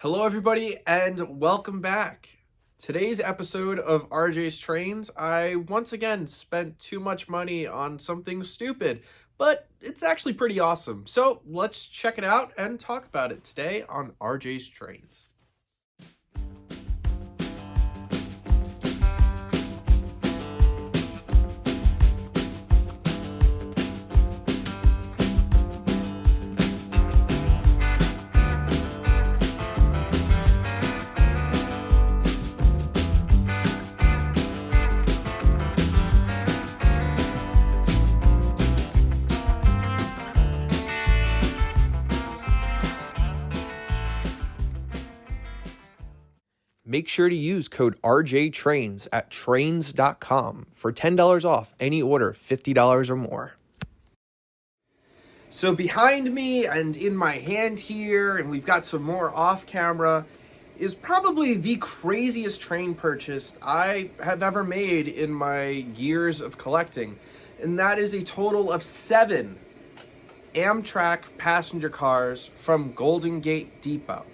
Hello everybody and welcome back. Today's episode of RJ's Trains, I once again spent too much money on something stupid, but it's actually pretty awesome. So let's check it out and talk about it today on RJ's Trains. Make sure to use code RJTrains at trains.com for $10 off any order $50 or more. So behind me and in my hand here, and we've got some more off camera, is probably the craziest train purchase I have ever made in my years of collecting. And that is a total of 7 Amtrak passenger cars from Golden Gate Depot.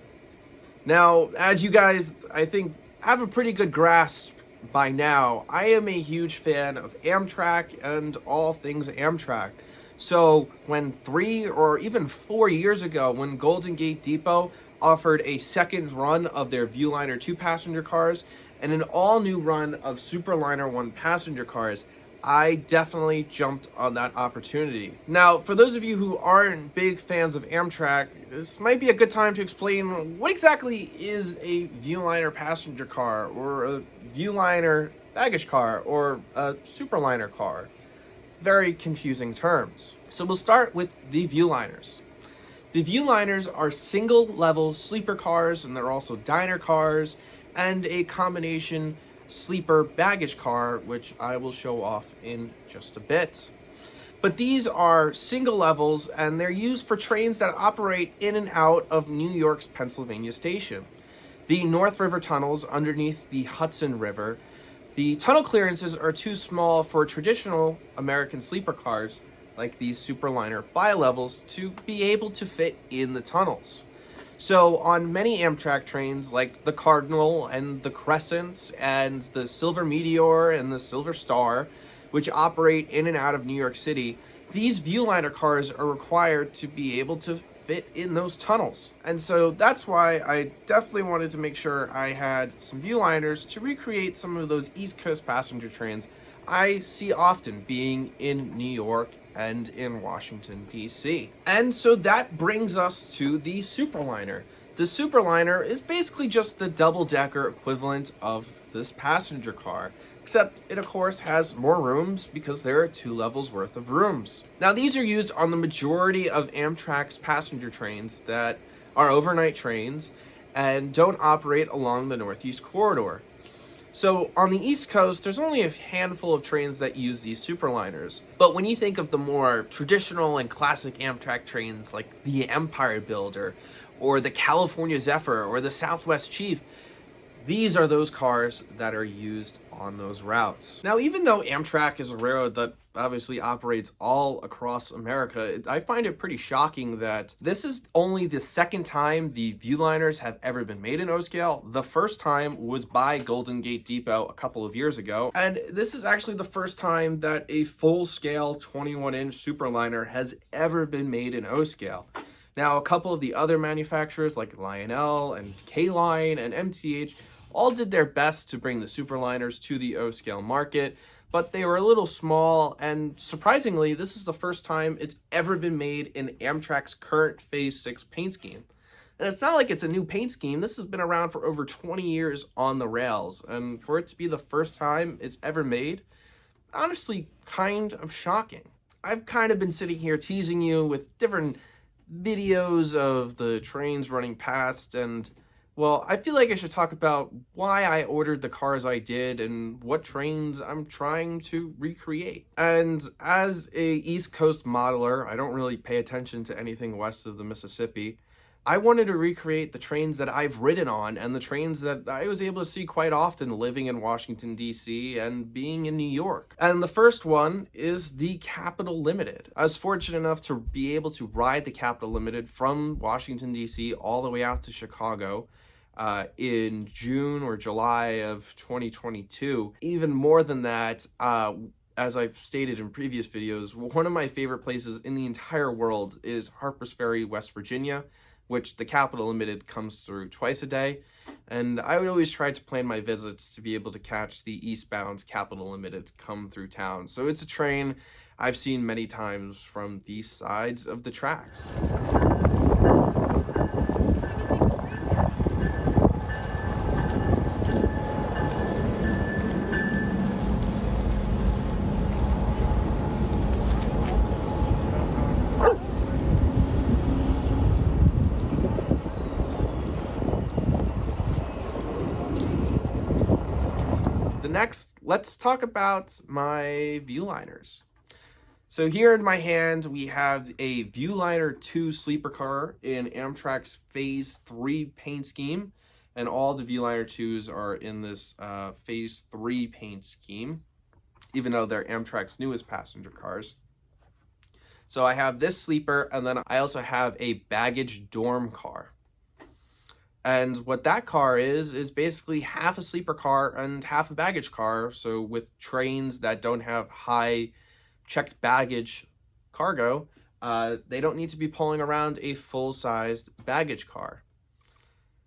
Now, as you guys, I think, have a pretty good grasp by now, I am a huge fan of Amtrak and all things Amtrak. So when 3 or even 4 years ago, when Golden Gate Depot offered a second run of their Viewliner 2 passenger cars and an all-new run of Superliner 1 passenger cars, I definitely jumped on that opportunity. Now, for those of you who aren't big fans of Amtrak, this might be a good time to explain what exactly is a Viewliner passenger car, or a Viewliner baggage car, or a Superliner car. Very confusing terms. So we'll start with the Viewliners. The Viewliners are single-level sleeper cars, and they're also diner cars, and a combination sleeper baggage car, which I will show off in just a bit. But these are single levels, and they're used for trains that operate in and out of New York's Pennsylvania Station. The North River tunnels underneath the Hudson River, the tunnel clearances are too small for traditional American sleeper cars, like these Superliner bi-levels, to be able to fit in the tunnels. So on many Amtrak trains, like the Cardinal and the Crescent and the Silver Meteor and the Silver Star, which operate in and out of New York City, these Viewliner cars are required to be able to fit in those tunnels. And so that's why I definitely wanted to make sure I had some Viewliners to recreate some of those East Coast passenger trains I see often being in New York and in Washington, D.C. And so that brings us to the Superliner. The Superliner is basically just the double-decker equivalent of this passenger car, except it of course has more rooms because there are 2 levels worth of rooms. Now these are used on the majority of Amtrak's passenger trains that are overnight trains and don't operate along the Northeast Corridor. So on the East Coast, there's only a handful of trains that use these Superliners. But when you think of the more traditional and classic Amtrak trains like the Empire Builder, or the California Zephyr, or the Southwest Chief, these are those cars that are used on those routes. Now, even though Amtrak is a railroad that obviously operates all across America, I find it pretty shocking that this is only the second time the Viewliners have ever been made in O-scale. The first time was by Golden Gate Depot a couple of years ago, and this is actually the first time that a full-scale 21-inch Superliner has ever been made in O-scale. Now, a couple of the other manufacturers like Lionel and K-Line and MTH all did their best to bring the Superliners to the O-scale market, but they were a little small, and surprisingly, this is the first time it's ever been made in Amtrak's current Phase 6 paint scheme. And it's not like it's a new paint scheme. This has been around for over 20 years on the rails, and for it to be the first time it's ever made, honestly, kind of shocking. I've kind of been sitting here teasing you with different videos of the trains running past, and well, I feel like I should talk about why I ordered the cars I did and what trains I'm trying to recreate. And as a East Coast modeler, I don't really pay attention to anything west of the Mississippi. I wanted to recreate the trains that I've ridden on and the trains that I was able to see quite often living in Washington, D.C. and being in New York. And the first one is the Capital Limited. I was fortunate enough to be able to ride the Capital Limited from Washington, D.C. all the way out to Chicago in June or July of 2022. Even more than that, as I've stated in previous videos, one of my favorite places in the entire world is Harpers Ferry, West Virginia, which the Capital Limited comes through twice a day. And I would always try to plan my visits to be able to catch the eastbound Capital Limited come through town. So it's a train I've seen many times from these sides of the tracks. Next, let's talk about my Viewliners. So here in my hand, we have a Viewliner 2 sleeper car in Amtrak's Phase 3 paint scheme. And all the Viewliner 2s are in this Phase 3 paint scheme, even though they're Amtrak's newest passenger cars. So I have this sleeper, and then I also have a baggage dorm car. And what that car is basically half a sleeper car and half a baggage car. So with trains that don't have high checked baggage cargo, they don't need to be pulling around a full-sized baggage car.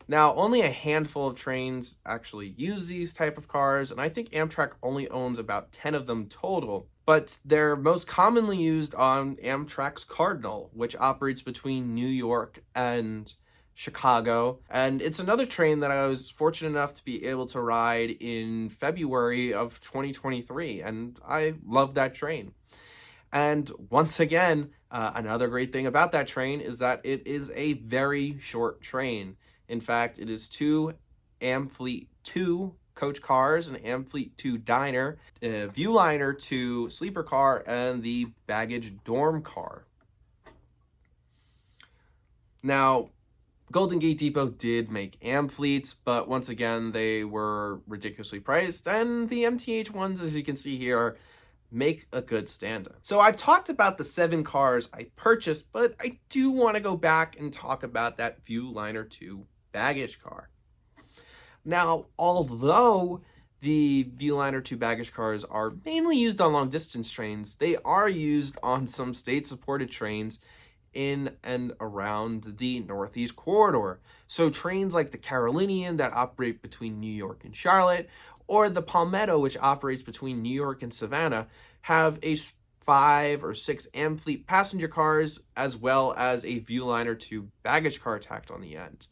Now, only a handful of trains actually use these type of cars, and I think Amtrak only owns about 10 of them total. But they're most commonly used on Amtrak's Cardinal, which operates between New York and Chicago, and it's another train that I was fortunate enough to be able to ride in February of 2023, and I love that train. And once again, another great thing about that train is that it is a very short train. In fact, it is 2 Amfleet 2 coach cars, an Amfleet 2 diner, a Viewliner 2 sleeper car, and the baggage dorm car. Now, Golden Gate Depot did make Amfleets, but once again, they were ridiculously priced, and the MTH ones, as you can see here, make a good stand-up. So I've talked about the 7 cars I purchased, but I do want to go back and talk about that Viewliner 2 baggage car. Now, although the Viewliner 2 baggage cars are mainly used on long-distance trains, they are used on some state-supported trains in and around the Northeast Corridor. So trains like the Carolinian that operate between New York and Charlotte, or the Palmetto, which operates between New York and Savannah, have a 5 or 6 Amfleet passenger cars, as well as a Viewliner 2 baggage car tacked on the end.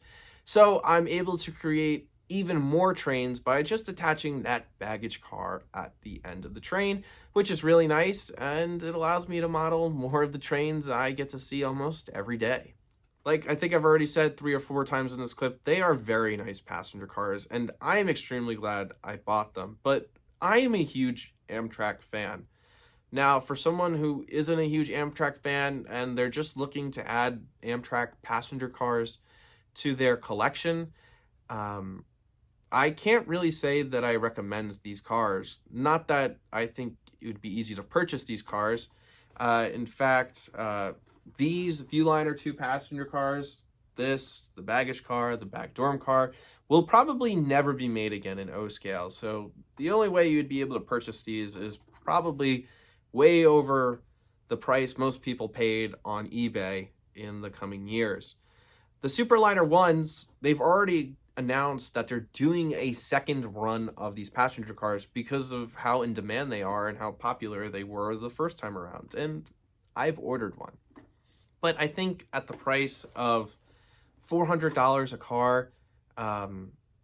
So I'm able to create even more trains by just attaching that baggage car at the end of the train, which is really nice, and it allows me to model more of the trains I get to see almost every day. Like I think I've already said 3 or 4 times in this clip, they are very nice passenger cars, and I am extremely glad I bought them. But I am a huge Amtrak fan. Now, for someone who isn't a huge Amtrak fan and they're just looking to add Amtrak passenger cars to their collection, I can't really say that I recommend these cars. Not that I think it would be easy to purchase these cars. In fact, these Viewliner 2 passenger cars, the baggage car, the back dorm car, will probably never be made again in O scale. So the only way you'd be able to purchase these is probably way over the price most people paid on eBay in the coming years. The Superliner ones, they've already announced that they're doing a second run of these passenger cars because of how in demand they are and how popular they were the first time around. And I've ordered one. But I think at the price of $400 a car,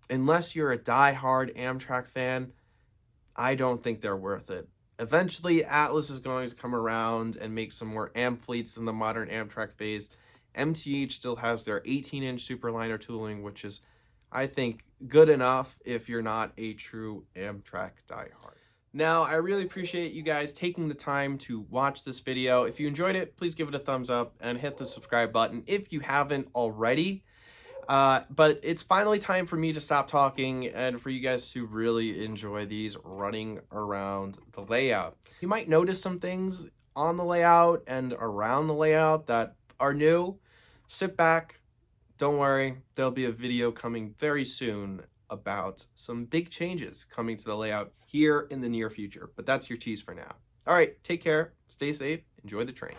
unless you're a die-hard Amtrak fan, I don't think they're worth it. Eventually, Atlas is going to come around and make some more Amfleets in the modern Amtrak phase. MTH still has their 18-inch Superliner tooling, which is, I think, good enough if you're not a true Amtrak diehard. Now, I really appreciate you guys taking the time to watch this video. If you enjoyed it, please give it a thumbs up and hit the subscribe button if you haven't already. But it's finally time for me to stop talking and for you guys to really enjoy these running around the layout. You might notice some things on the layout and around the layout that are new. Sit back, don't worry, there'll be a video coming very soon about some big changes coming to the layout here in the near future. But that's your tease for now. All right, take care, stay safe, enjoy the trains.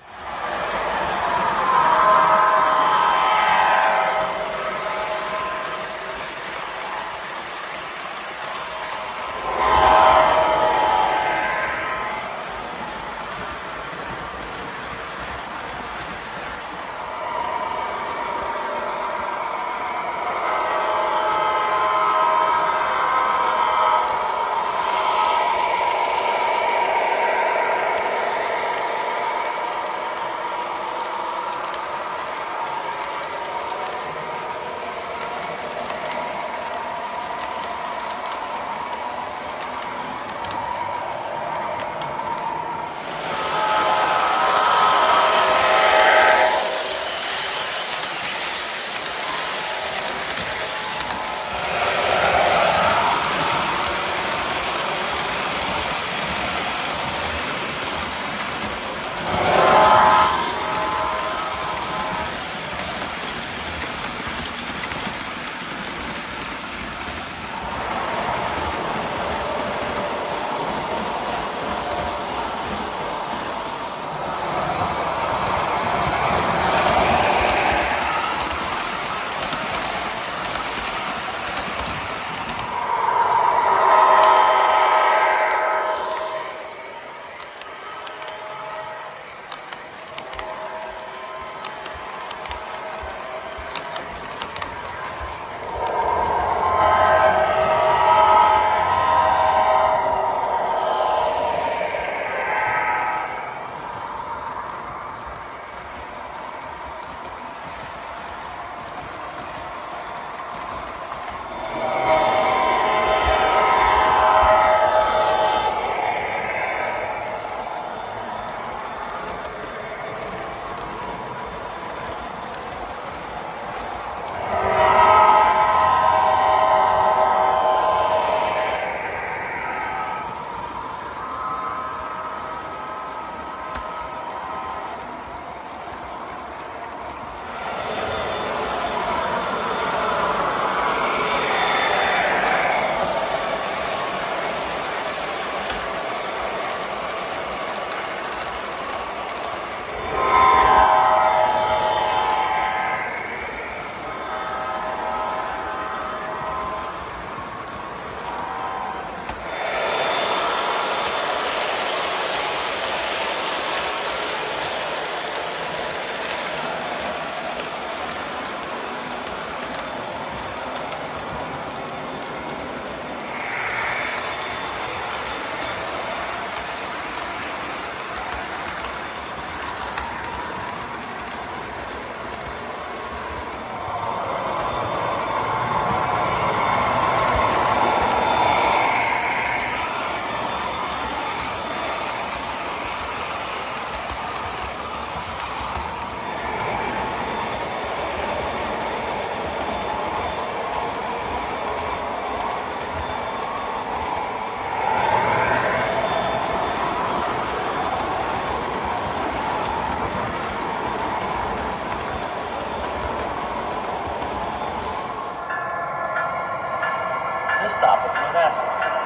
Stop us, Manassas.